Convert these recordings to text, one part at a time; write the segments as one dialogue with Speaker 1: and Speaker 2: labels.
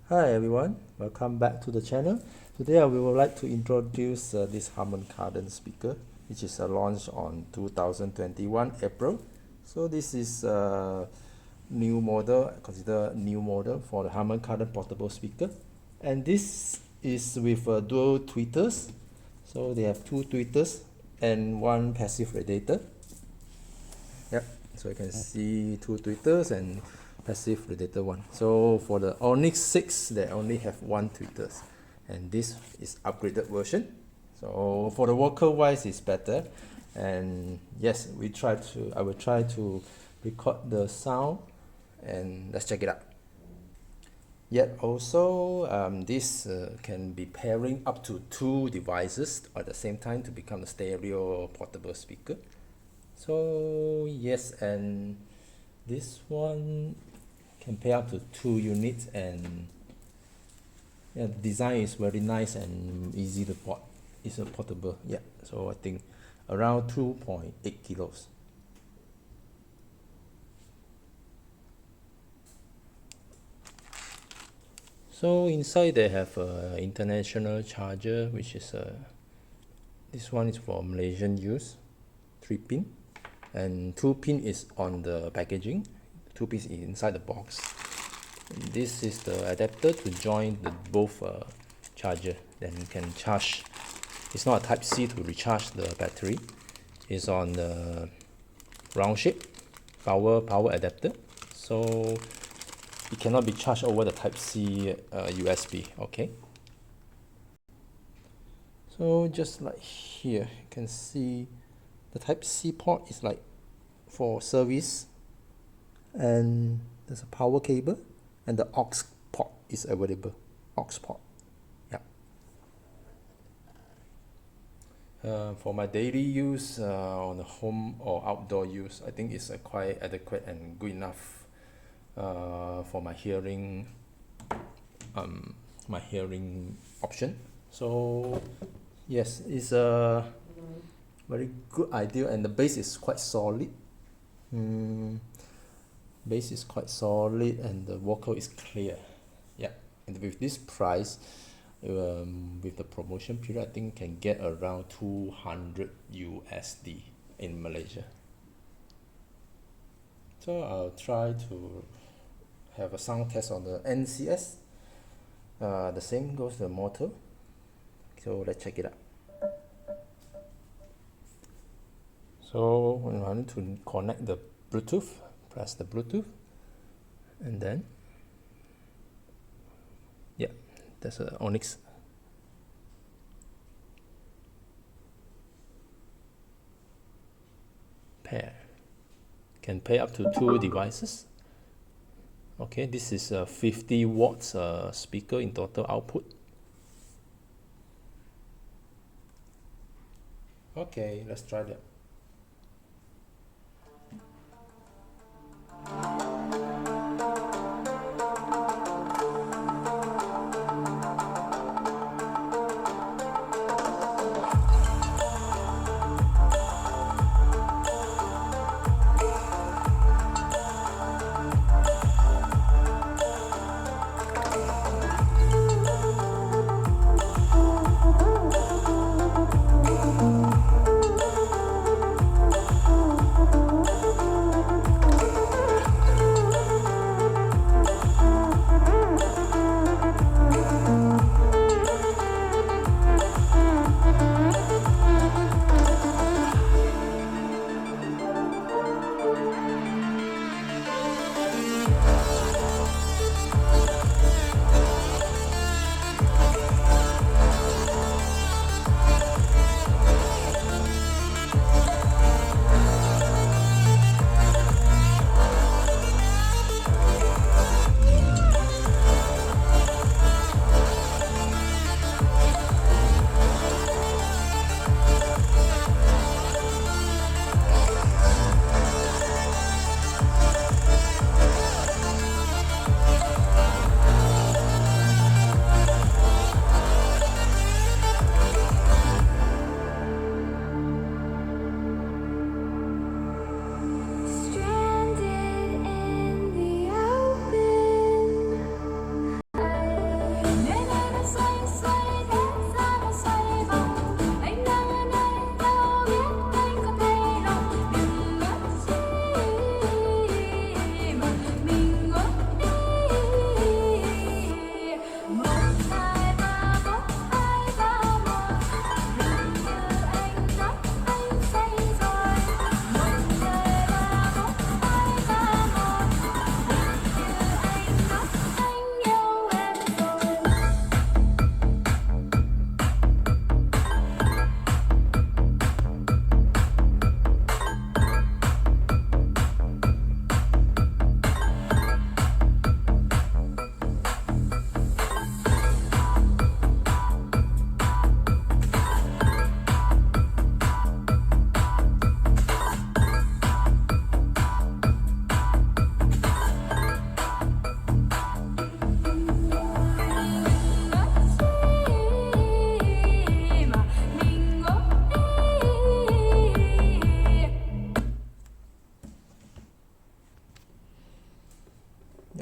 Speaker 1: Hi everyone, welcome back to the channel. Today we would like to introduce this Harman Kardon speaker, which is launched on 2021 April. So this is a new model, considered new model for the Harman Kardon portable speaker, and this is with dual tweeters. So they have two tweeters and one passive radiator. Yep, so you can see two tweeters and passive radiator one. So for the Onyx 6, they only have one tweeters, and this is upgraded version. So for the worker wise, it's better. And yes, I will try to record the sound, and let's check it out. Yet also, this can be pairing up to two devices at the same time to become a stereo portable speaker. So yes, and this one can pair up to two units, and yeah, the design is very nice and easy to port. It's a portable, yeah. So I think around 2.8 kilos. So inside they have a international charger, which is this one is for Malaysian use, 3 pin, and 2 pin is on the packaging. 2 pins is inside the box. This is the adapter to join the both charger. Then you can charge. It's not a Type C to recharge the battery. It's on the round shape power adapter. So it cannot be charged over the Type C USB. Okay. So just like here, you can see the Type C port is like for service, and there's a power cable, and the aux port is available. Aux port. Yeah. For my daily use on the home or outdoor use, I think it's quite adequate and good enough for my hearing option. So yes, it's a very good idea, and the base is quite solid. Base is quite solid, and the vocal is clear. Yeah, and with this price, with the promotion period, I think can get around 200 USD in Malaysia. So I'll try to have a sound test on the NCS. The same goes to the motor. So let's check it out. So when I need to connect the Bluetooth, press the Bluetooth, and then yeah, that's a Onyx. Pair can pair up to two devices. Okay, this is a 50 watts speaker in total output. Okay, let's try that.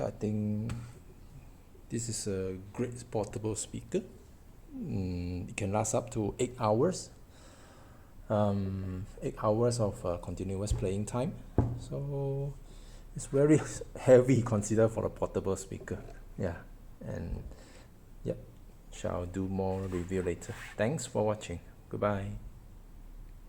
Speaker 1: I think this is a great portable speaker. It can last up to 8 hours. 8 hours of continuous playing time. So it's very heavy considered for a portable speaker. Yeah, and yep, shall do more review later. Thanks for watching. Goodbye.